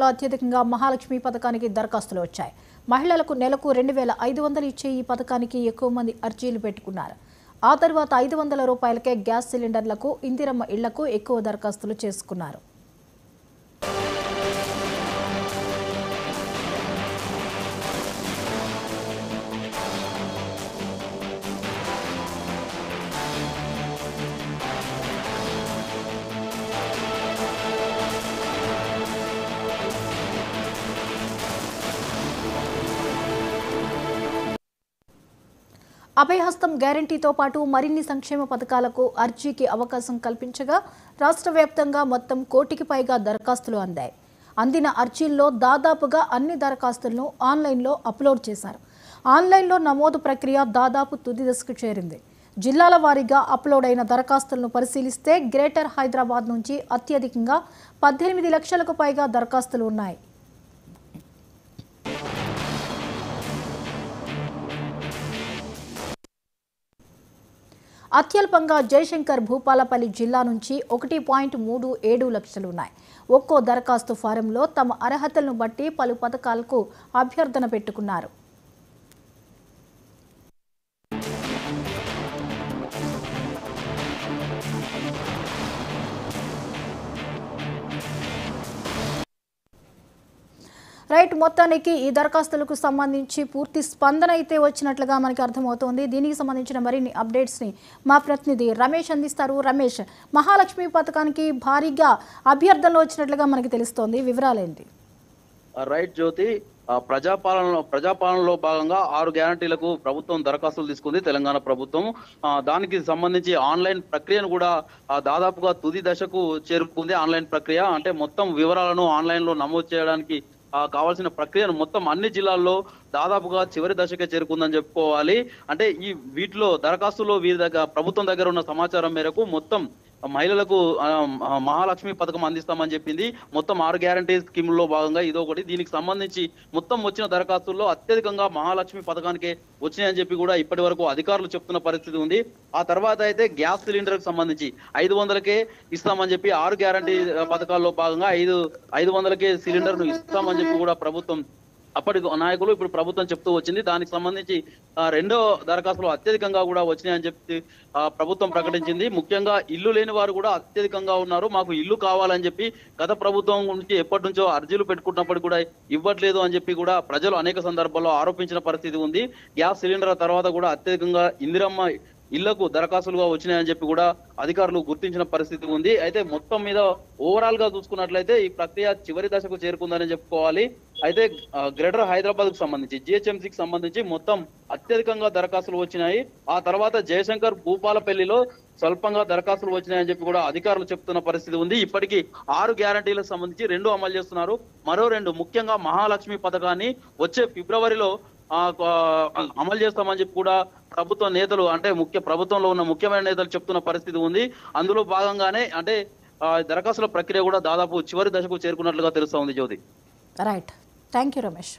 రాష్ట్రంలో అత్యధికంగా మహాలక్ష్మి పథకానికి దరఖాస్తులు వచ్చాయి. మహిళలకు నెలకు 2,500 ఇచ్చే ఈ పథకానికి ఎక్కువ మంది అర్జీలు పెట్టుకున్నారు. ఆ తర్వాత 500 రూపాయలకే గ్యాస్ సిలిండర్లకు, ఇందిరమ్మ ఇళ్లకు ఎక్కువ దరఖాస్తులు చేసుకున్నారు. అభయహస్తం గ్యారంటీతో పాటు మరిన్ని సంక్షేమ పథకాలకు అర్జీకి అవకాశం కల్పించగా రాష్ట్ర వ్యాప్తంగా మొత్తం 1 కోటికి పైగా దరఖాస్తులు అందాయి. అందిన అర్జీల్లో దాదాపుగా అన్ని దరఖాస్తులను ఆన్లైన్లో అప్లోడ్ చేశారు. ఆన్లైన్లో నమోదు ప్రక్రియ దాదాపు తుది దశకు చేరింది. జిల్లాల వారీగా అప్లోడ్ అయిన దరఖాస్తులను పరిశీలిస్తే గ్రేటర్ హైదరాబాద్ నుంచి అత్యధికంగా 18 లక్షలకు పైగా దరఖాస్తులు ఉన్నాయి. అత్యల్పంగా జయశంకర్ భూపాలపల్లి జిల్లా నుంచి 1.37 లక్షలు ఉన్నాయి. ఒక్కో దరఖాస్తు ఫారంలో తమ అర్హతలను బట్టి పలు పథకాలకు అభ్యర్థన పెట్టుకున్నారు. రైట్, మొత్తానికి ఈ దరఖాస్తులకు సంబంధించి పూర్తి స్పందన అయితే వచ్చినట్లుగా మనకి అర్థమవుతోంది. దీనికి సంబంధించిన మరిన్ని అప్డేట్స్ని మా ప్రతినిధి రమేష్ అందిస్తారు. రమేష్, మహాలక్ష్మి పథకానికి భారీగా అభ్యర్థనలు వచ్చినట్లుగా మనకి తెలుస్తోంది, వివరాలేంటి? రైట్ జ్యోతి, ప్రజాపాలనలో భాగంగా 6 గ్యారంటీలకు ప్రభుత్వం దరఖాస్తులు తీసుకుంది తెలంగాణ ప్రభుత్వం. దానికి సంబంధించి ఆన్లైన్ ప్రక్రియను కూడా దాదాపుగా తుది దశకు చేరుకుంది. ఆన్లైన్ ప్రక్రియ అంటే మొత్తం వివరాలను ఆన్లైన్ లో నమోదు చేయడానికి కావాల్సిన ప్రక్రియను మొత్తం అన్ని జిల్లాల్లో దాదాపుగా చివరి దశకే చేరుకుందని చెప్పుకోవాలి. అంటే వీటిలో దరఖాస్తులో ప్రభుత్వం దగ్గర ఉన్న సమాచారం మేరకు మొత్తం మహిళలకు మహాలక్ష్మి పథకం అందిస్తామని చెప్పింది. మొత్తం 6 గ్యారంటీ స్కీముల్లో భాగంగా ఇదొకటి. దీనికి సంబంధించి మొత్తం వచ్చిన దరఖాస్తుల్లో అత్యధికంగా మహాలక్ష్మి పథకానికి వచ్చినాయని చెప్పి కూడా ఇప్పటి వరకు అధికారులు చెప్తున్న పరిస్థితి ఉంది. ఆ తర్వాత అయితే గ్యాస్ సిలిండర్ కు సంబంధించి 500కే ఇస్తామని చెప్పి 6 గ్యారంటీ పథకాల్లో భాగంగా 500కే సిలిండర్ ను ఇస్తామని చెప్పి కూడా ప్రభుత్వం అప్పటి నాయకులు ఇప్పుడు ప్రభుత్వం చెప్తూ వచ్చింది. దానికి సంబంధించి రెండో దరఖాస్తులు అత్యధికంగా కూడా వచ్చినాయని చెప్పి ప్రభుత్వం ప్రకటించింది. ముఖ్యంగా ఇల్లు లేని వారు కూడా అత్యధికంగా ఉన్నారు. మాకు ఇల్లు కావాలని చెప్పి గత ప్రభుత్వం నుంచి ఎప్పటి నుంచో అర్జీలు పెట్టుకున్నప్పటికీ కూడా ఇవ్వట్లేదు అని చెప్పి కూడా ప్రజలు అనేక సందర్భాల్లో ఆరోపించిన పరిస్థితి ఉంది. గ్యాస్ సిలిండర్ తర్వాత కూడా అత్యధికంగా ఇందిరమ్మ ఇళ్లకు దరఖాస్తులుగా వచ్చినాయని చెప్పి కూడా అధికారులు గుర్తించిన పరిస్థితి ఉంది. అయితే మొత్తం మీద ఓవరాల్ గా చూసుకున్నట్లయితే ఈ ప్రక్రియ చివరి దశకు చేరుకుందని చెప్పుకోవాలి. అయితే గ్రేటర్ హైదరాబాద్ కు సంబంధించి జిహెచ్ఎంసీకి సంబంధించి మొత్తం అత్యధికంగా దరఖాస్తులు వచ్చినాయి. ఆ తర్వాత జయశంకర్ భూపాలపల్లిలో స్వల్పంగా దరఖాస్తులు వచ్చినాయని చెప్పి కూడా అధికారులు చెప్తున్న పరిస్థితి ఉంది. ఇప్పటికీ 6 గ్యారంటీలకు సంబంధించి 2 అమలు చేస్తున్నారు. మరో 2 ముఖ్యంగా మహాలక్ష్మి పథకాన్ని వచ్చే ఫిబ్రవరిలో అమలు చేస్తామని చెప్పి కూడా ప్రభుత్వ నేతలు అంటే ప్రభుత్వంలో ఉన్న ముఖ్యమైన నేతలు చెప్తున్న పరిస్థితి ఉంది. అందులో భాగంగానే అంటే దరఖాస్తుల ప్రక్రియ కూడా దాదాపు చివరి దశకు చేరుకున్నట్లుగా తెలుస్తా ఉంది Jyoti. Right, thank you Ramesh.